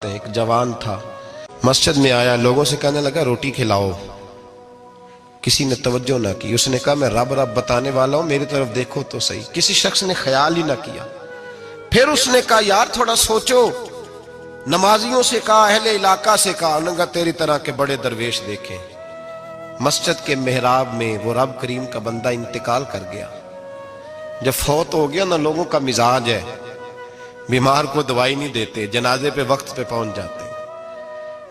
ایک جوان تھا، مسجد میں آیا، لوگوں سے کہنے لگا روٹی کھلاؤ۔ کسی نے توجہ نہ کی۔ اس نے کہا میں رب رب بتانے والا ہوں، میری طرف دیکھو تو صحیح۔ کسی شخص نے خیال ہی نہ کیا۔ پھر اس نے کہا یار تھوڑا سوچو۔ نمازیوں سے کہا، اہل علاقہ سے کہا، انہوں نے کہا تیری طرح کے بڑے درویش دیکھیں۔ مسجد کے محراب میں وہ رب کریم کا بندہ انتقال کر گیا۔ جب فوت ہو گیا نا، لوگوں کا مزاج ہے، بیمار کو دوائی نہیں دیتے، جنازے پہ وقت پہ پہنچ جاتے ہیں۔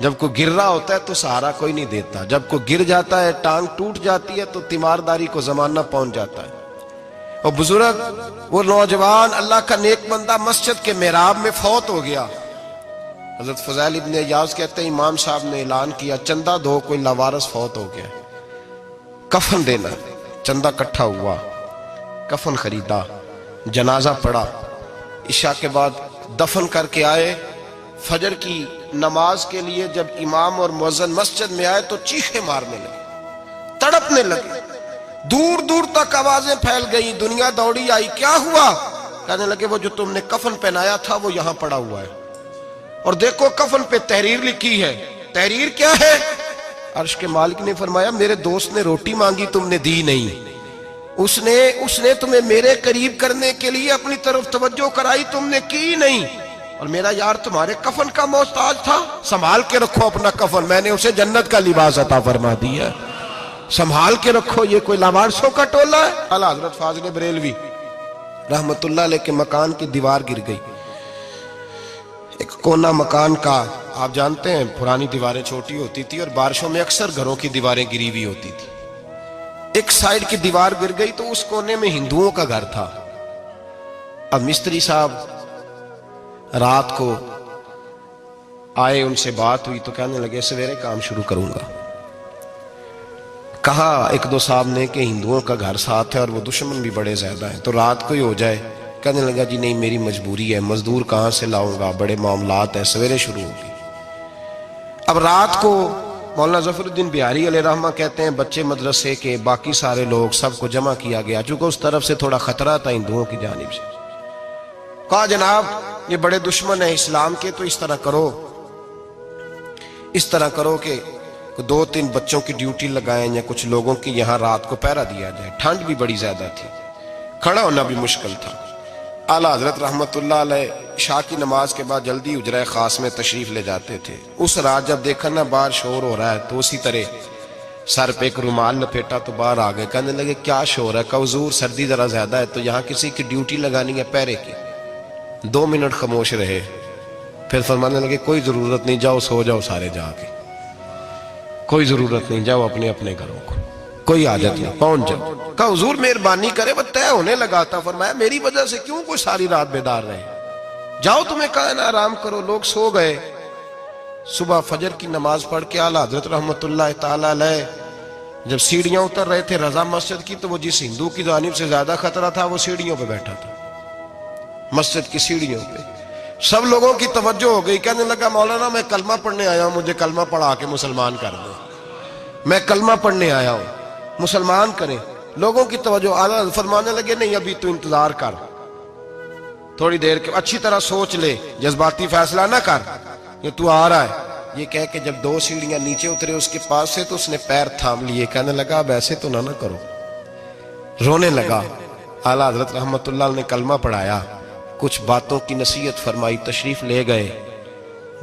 جب کوئی گر رہا ہوتا ہے تو سہارا کوئی نہیں دیتا، جب کوئی گر جاتا ہے، ٹانگ ٹوٹ جاتی ہے تو تیمارداری کو زمانہ پہنچ جاتا ہے۔ اور بزرگ، وہ نوجوان اللہ کا نیک بندہ مسجد کے محراب میں فوت ہو گیا۔ حضرت فضیل ابن عیاض کہتے ہیں امام صاحب نے اعلان کیا چندہ دو، کوئی لاوارث فوت ہو گیا، کفن دینا۔ چندہ اکٹھا ہوا، کفن خریدا، جنازہ پڑا، عشاء کے بعد دفن کر کے آئے۔ فجر کی نماز کے لیے جب امام اور مؤذن مسجد میں آئے تو چیخیں مارنے لگے، تڑپنے لگے، دور دور تک آوازیں پھیل گئی، دنیا دوڑی آئی۔ کیا ہوا؟ کہنے لگے وہ جو تم نے کفن پہنایا تھا وہ یہاں پڑا ہوا ہے، اور دیکھو کفن پہ تحریر لکھی ہے۔ تحریر کیا ہے؟ عرش کے مالک نے فرمایا میرے دوست نے روٹی مانگی، تم نے دی نہیں۔ اس نے تمہیں میرے قریب کرنے کے لیے اپنی طرف توجہ کرائی، تم نے کی نہیں، اور میرا یار تمہارے کفن کا محتاج تھا، سنبھال کے رکھو اپنا کفن، میں نے اسے جنت کا لباس عطا فرما دیا، سنبھال کے رکھو، یہ کوئی لاوارثوں کا ٹولہ ہے۔ اعلیٰ حضرت فاضل بریلوی رحمت اللہ علیہ کے مکان کی دیوار گر گئی۔ ایک کونا مکان کا، آپ جانتے ہیں پرانی دیواریں چھوٹی ہوتی تھی اور بارشوں میں اکثر گھروں کی دیواریں گری ہوئی ہوتی تھی۔ ایک سائیڈ کی دیوار گر گئی تو اس کونے میں ہندوؤں کا گھر تھا۔ اب مستری صاحب رات کو آئے، ان سے بات ہوئی تو کہنے لگے سویرے کام شروع کروں گا۔ کہا ایک دو صاحب نے کہ ہندوؤں کا گھر ساتھ ہے اور وہ دشمن بھی بڑے زیادہ ہیں، تو رات کو ہی ہو جائے۔ کہنے لگا جی نہیں میری مجبوری ہے، مزدور کہاں سے لاؤں گا، بڑے معاملات ہیں، سویرے شروع ہوگی۔ اب رات کو مولانا ظفر الدین بہاری علیہ رحمہ کہتے ہیں بچے مدرسے کے، باقی سارے لوگ، سب کو جمع کیا گیا، چونکہ اس طرف سے تھوڑا خطرہ تھا ہندوؤں کی جانب سے۔ کہا جناب یہ بڑے دشمن ہیں اسلام کے، تو اس طرح کرو کہ دو تین بچوں کی ڈیوٹی لگائیں یا کچھ لوگوں کی یہاں رات کو پہرا دیا جائے۔ ٹھنڈ بھی بڑی زیادہ تھی، کھڑا ہونا بھی مشکل تھا۔ اعلیٰ حضرت رحمت اللہ علیہ عشاء کی نماز کے بعد جلدی حجرہ خاص میں تشریف لے جاتے تھے۔ اس رات جب دیکھا نا باہر شور ہو رہا ہے تو اسی طرح سر پہ ایک رومال لپیٹا تو باہر آ گئے۔ کہنے لگے کیا شور ہے؟ کہ حضور سردی ذرا زیادہ ہے تو یہاں کسی کی ڈیوٹی لگانی ہے پہرے کی۔ 2 منٹ خاموش رہے، پھر فرمانے لگے کوئی ضرورت نہیں، جاؤ سو جاؤ سارے جا کے، کوئی ضرورت نہیں، جاؤ اپنے اپنے گھروں کو، کوئی حاجت نہیں، پہنچ جاؤ۔ کہا حضور مہربانی کرے، وہ طے ہونے لگا تھا۔ فرمایا میری وجہ سے کیوں کوئی ساری رات بیدار رہے، جاؤ تمہیں کہا نا آرام کرو۔ لوگ سو گئے۔ صبح فجر کی نماز پڑھ کے اعلیٰ حضرت رحمت اللہ تعالی علیہ جب سیڑھیاں اتر رہے تھے رضا مسجد کی، تو وہ جس ہندو کی جانب سے زیادہ خطرہ تھا وہ سیڑھیوں پہ بیٹھا تھا، مسجد کی سیڑھیوں پہ۔ سب لوگوں کی توجہ ہو گئی۔ کہنے لگا مولانا میں کلمہ پڑھنے آیا ہوں، مجھے کلمہ پڑھا کے مسلمان کر دو، میں کلمہ پڑھنے آیا ہوں، مسلمان کریں۔ لوگوں کی توجہ، اعلیٰ فرمانے لگے نہیں ابھی تو انتظار کر، تھوڑی دیر کے اچھی طرح سوچ لے، جذباتی فیصلہ نہ کر، یہ تو آ رہا ہے۔ یہ کہہ کے جب 2 سیڑھیاں نیچے اترے اس کے پاس سے تو اس نے پیر تھام لیے۔ کہنے لگا اب ایسے تو نہ کرو، رونے لگا۔ اعلیٰ حضرت رحمت اللہ نے کلمہ پڑھایا، کچھ باتوں کی نصیحت فرمائی، تشریف لے گئے۔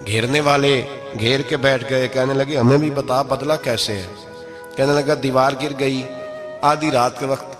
گھیرنے والے گھیر کے بیٹھ گئے، کہنے لگے ہمیں بھی بتا بدلہ کیسے ہے؟ کہنے لگا دیوار گر گئی، آدھی رات کے وقت